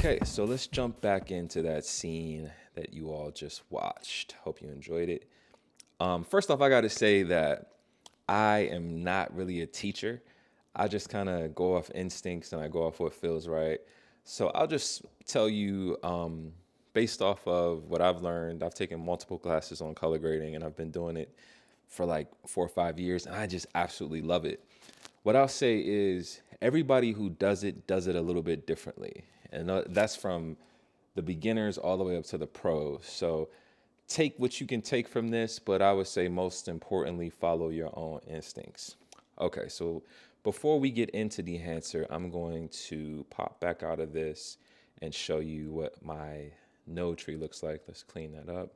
Okay, so let's jump back into that scene that you all just watched. Hope you enjoyed it. First off, I got to say that I am not really a teacher. I just kind of go off instincts and I go off what feels right. So I'll just tell you, based off of what I've learned, I've taken multiple classes on color grading and I've been doing it for like 4 or 5 years and I just absolutely love it. What I'll say is everybody who does it a little bit differently. And that's from the beginners all the way up to the pros. So take what you can take from this, but I would say most importantly, follow your own instincts. Okay, so before we get into Dehancer, I'm going to pop back out of this and show you what my node tree looks like. Let's clean that up.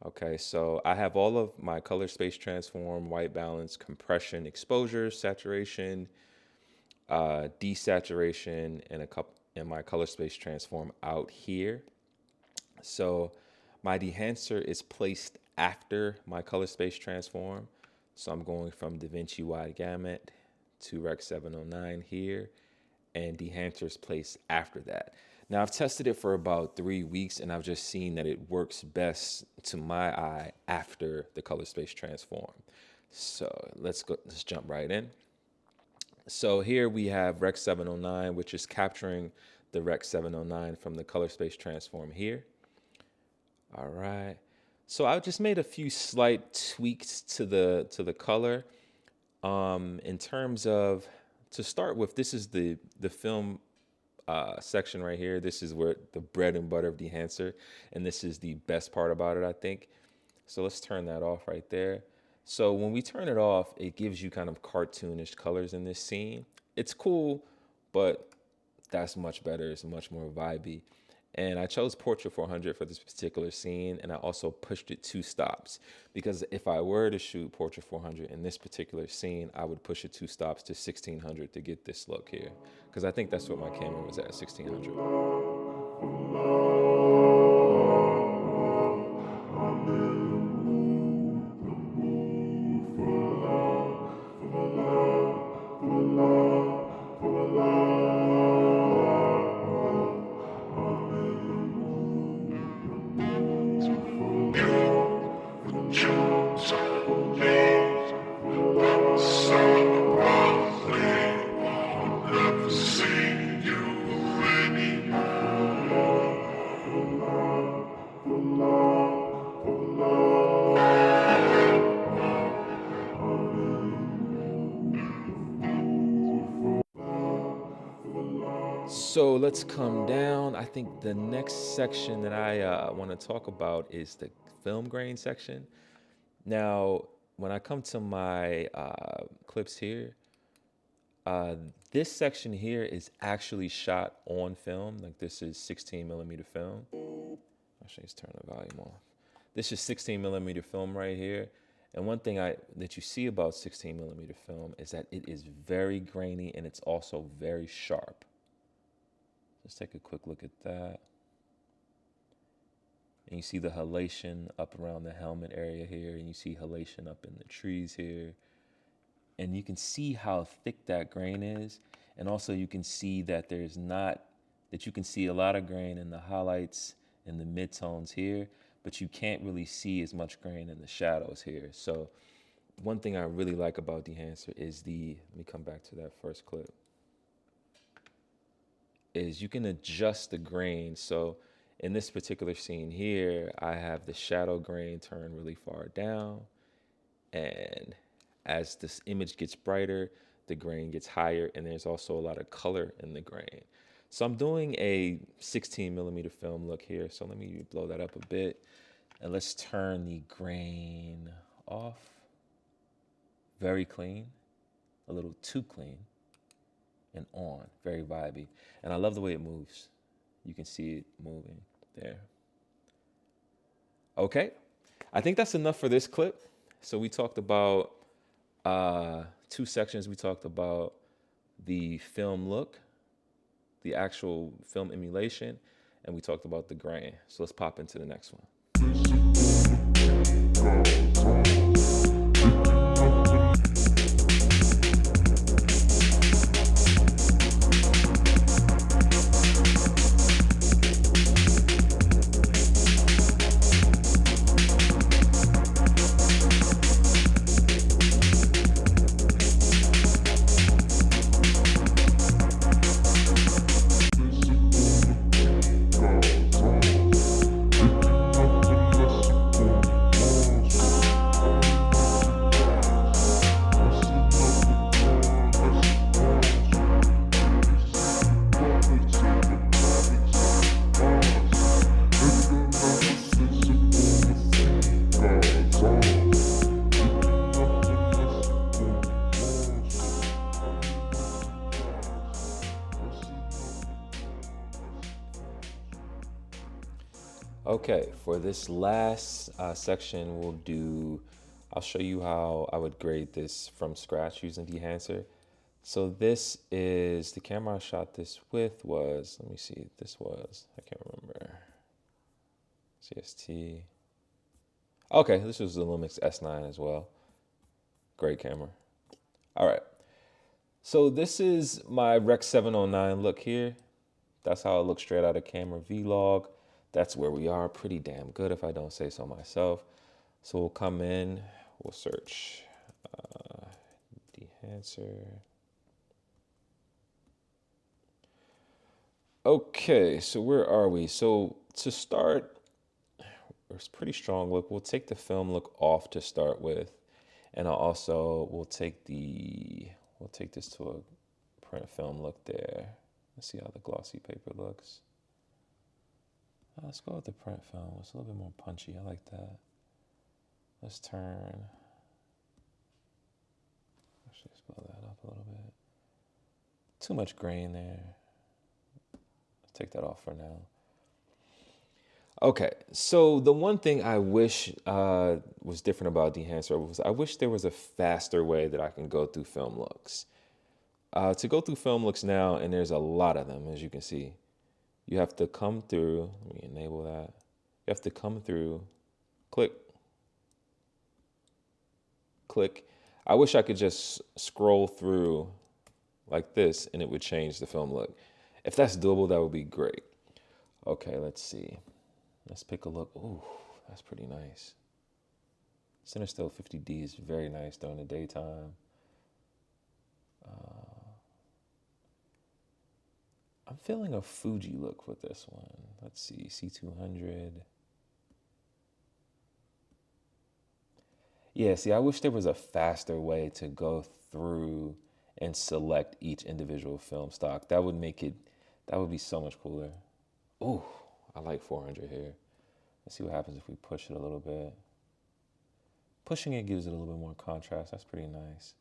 Okay, so I have all of my color space transform, white balance, compression, exposure, saturation, desaturation, and my color space transform out here. So my dehancer is placed after my color space transform. So I'm going from DaVinci wide gamut to Rec 709 here, and dehancer is placed after that. Now I've tested it for about 3 weeks and I've just seen that it works best to my eye after the color space transform. So let's jump right in. So here we have Rec 709, which is capturing the Rec 709 from the color space transform here. All right. So I just made a few slight tweaks to the color. In terms of, to start with, this is the film section right here. This is where the bread and butter of Dehancer, and this is the best part about it, I think. So let's turn that off right there. So when we turn it off, it gives you kind of cartoonish colors in this scene. It's cool, but that's much better. It's much more vibey. And I chose Portrait 400 for this particular scene, and I also pushed it 2 stops because if I were to shoot Portrait 400 in this particular scene, I would push it 2 stops to 1600 to get this look here, because I think that's what my camera was at, 1600. So let's come down. I think the next section that I want to talk about is the film grain section. Now, when I come to my clips here, this section here is actually shot on film. Like this is 16mm film. Actually, let's turn the volume off. This is 16mm film right here. And one thing that you see about 16mm film is that it is very grainy and it's also very sharp. Let's take a quick look at that. And you see the halation up around the helmet area here, and you see halation up in the trees here. And you can see how thick that grain is. And also you can see that you can see a lot of grain in the highlights and the midtones here, but you can't really see as much grain in the shadows here. So one thing I really like about Dehancer is let me come back to that first clip, is you can adjust the grain. So in this particular scene here, I have the shadow grain turned really far down. And as this image gets brighter, the grain gets higher, and there's also a lot of color in the grain. So I'm doing a 16mm film look here. So let me blow that up a bit. And let's turn the grain off. Very clean, a little too clean. And on, very vibey. And I love the way it moves. You can see it moving there. Okay, I think that's enough for this clip. So we talked about 2 sections. We talked about the film look, the actual film emulation, and we talked about the grain. So let's pop into the next one. Okay, for this last section, I'll show you how I would grade this from scratch using Dehancer. So this is, the camera I shot this with was, let me see, this was, I can't remember, CST. Okay, this was the Lumix S9 as well. Great camera. All right, so this is my Rec 709 look here. That's how it looks straight out of camera vlog. That's where we are, pretty damn good if I don't say so myself. So we'll come in, we'll search Dehancer. Okay, so where are we? So to start, it's pretty strong look. We'll take the film look off to start with. And we'll take this to a print film look there. Let's see how the glossy paper looks. Let's go with the print film. It's a little bit more punchy. I like that. Let's turn. Actually, spell that up a little bit. Too much grain there. Let's take that off for now. Okay, so the one thing I wish was different about Dehancer was I wish there was a faster way that I can go through film looks. To go through film looks now, and there's a lot of them, as you can see. You have to come through, let me enable that. You have to come through, click, click. I wish I could just scroll through like this and it would change the film look. If that's doable, that would be great. Okay, let's see. Let's pick a look. Ooh, that's pretty nice. Center Still 50D is very nice during the daytime. I'm feeling a Fuji look with this one. Let's see, C200. Yeah, see, I wish there was a faster way to go through and select each individual film stock. That would be so much cooler. Ooh, I like 400 here. Let's see what happens if we push it a little bit. Pushing it gives it a little bit more contrast. That's pretty nice.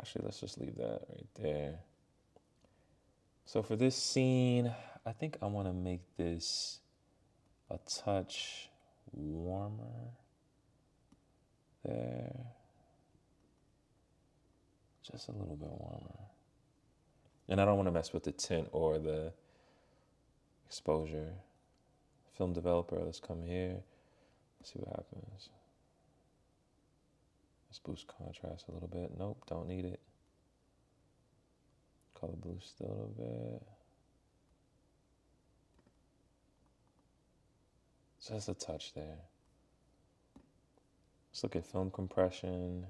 Actually, let's just leave that right there. So for this scene, I think I want to make this a touch warmer there. Just a little bit warmer. And I don't want to mess with the tint or the exposure. Film developer, let's come here. Let's see what happens. Let's boost contrast a little bit. Nope, don't need it. Color boost a little bit. Just a touch there. Let's look at film compression.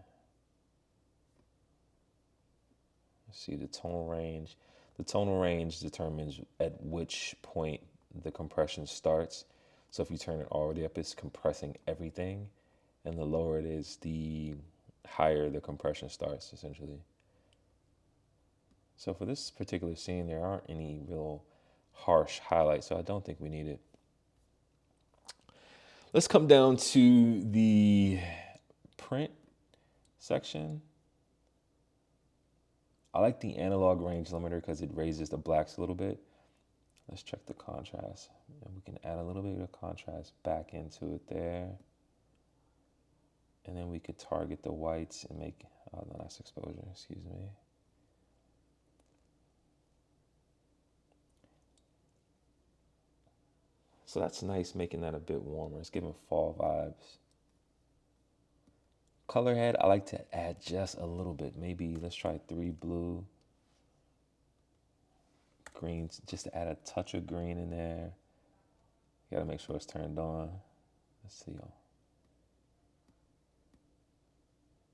Let's see the tonal range. The tonal range determines at which point the compression starts. So if you turn it all the way up, it's compressing everything. And the lower it is, the higher the compression starts, essentially. So for this particular scene, there aren't any real harsh highlights, so I don't think we need it. Let's come down to the print section. I like the analog range limiter because it raises the blacks a little bit. Let's check the contrast. And we can add a little bit of contrast back into it there. And then we could target the whites and make the nice exposure, excuse me. So that's nice, making that a bit warmer. It's giving fall vibes. Color head, I like to add just a little bit. Maybe let's try 3 blue. Greens, just to add a touch of green in there. You gotta make sure it's turned on. Let's see.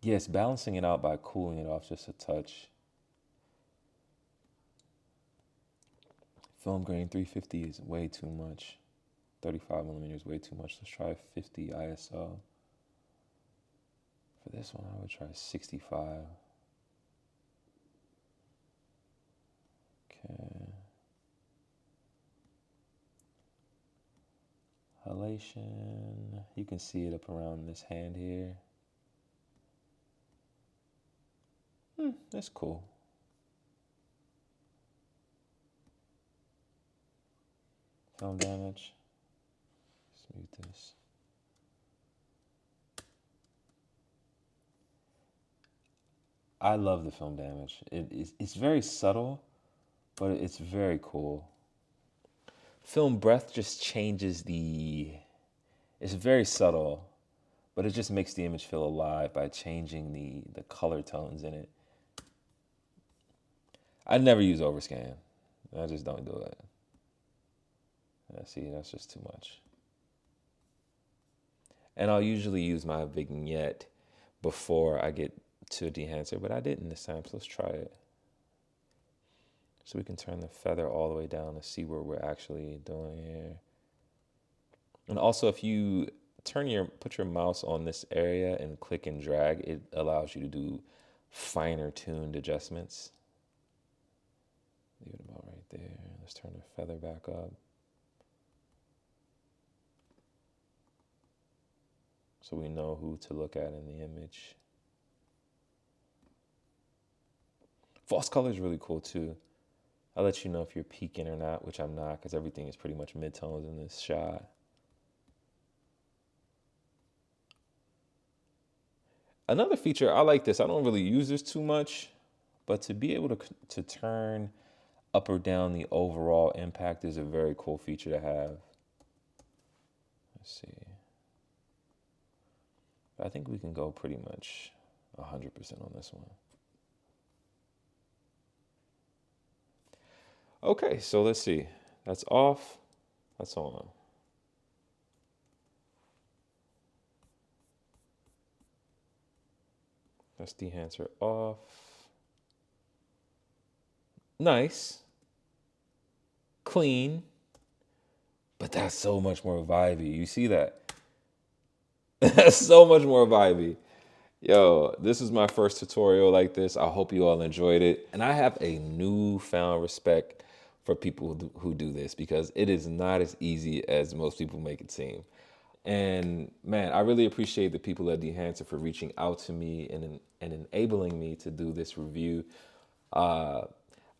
Yes, balancing it out by cooling it off just a touch. Film grain 350 is way too much. 35 millimeters way too much. Let's try 50 ISO. For this one, I would try 65. Okay. Halation, you can see it up around this hand here. That's cool. Film damage. mute this. I love the film damage. It's very subtle, but it's very cool. Film breath just changes it's very subtle, but it just makes the image feel alive by changing the color tones in it. I never use overscan. I just don't do it. See, that's just too much. And I'll usually use my vignette before I get to Dehancer, but I didn't this time, so let's try it. So we can turn the feather all the way down to see what we're actually doing here. And also, if you put your mouse on this area and click and drag, it allows you to do finer tuned adjustments. Leave it about right there. Let's turn the feather back up. So we know who to look at in the image. False color is really cool too. I'll let you know if you're peaking or not, which I'm not, because everything is pretty much mid-tones in this shot. Another feature, I like this. I don't really use this too much, but to be able to turn up or down the overall impact is a very cool feature to have. Let's see. I think we can go pretty much 100% on this one. Okay, so let's see. That's off. That's on. That's Dehancer off. Nice. Clean. But that's so much more vibey. You see that? That's so much more vibey. Yo, this is my first tutorial like this. I hope you all enjoyed it. And I have a newfound respect for people who do this, because it is not as easy as most people make it seem. And man, I really appreciate the people at Dehancer for reaching out to me and enabling me to do this review. I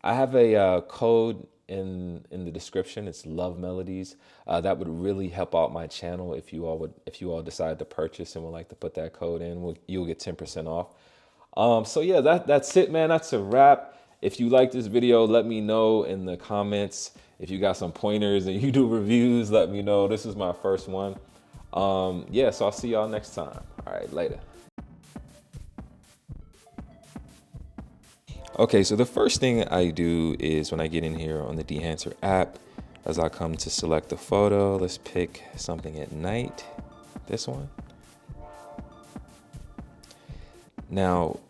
have a code in the description. It's Love Melodies. That would really help out my channel if you all decide to purchase and would like to put that code in. You'll get 10% off. So yeah, that's it, man. That's a wrap. If you like this video, let me know in the comments. If you got some pointers and you do reviews, let me know. This is my first one. Yeah, so I'll see y'all next time. All right, later. Okay, so the first thing I do is when I get in here on the Dehancer app, as I come to select the photo, let's pick something at night, this one. Now,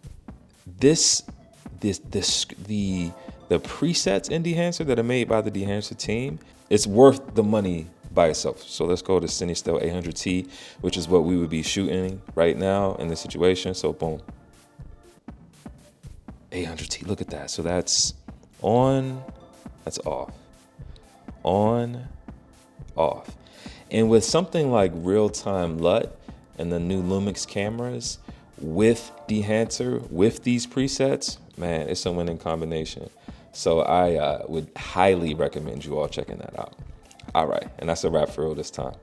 the presets in Dehancer that are made by the Dehancer team, it's worth the money by itself. So let's go to CineStill 800T, which is what we would be shooting right now in this situation. So boom, 800T, look at that. So that's on, that's off, on, off. And with something like real-time LUT and the new Lumix cameras with Dehancer, with these presets, man, it's a winning combination. So I would highly recommend you all checking that out. All right, and that's a wrap for real this time.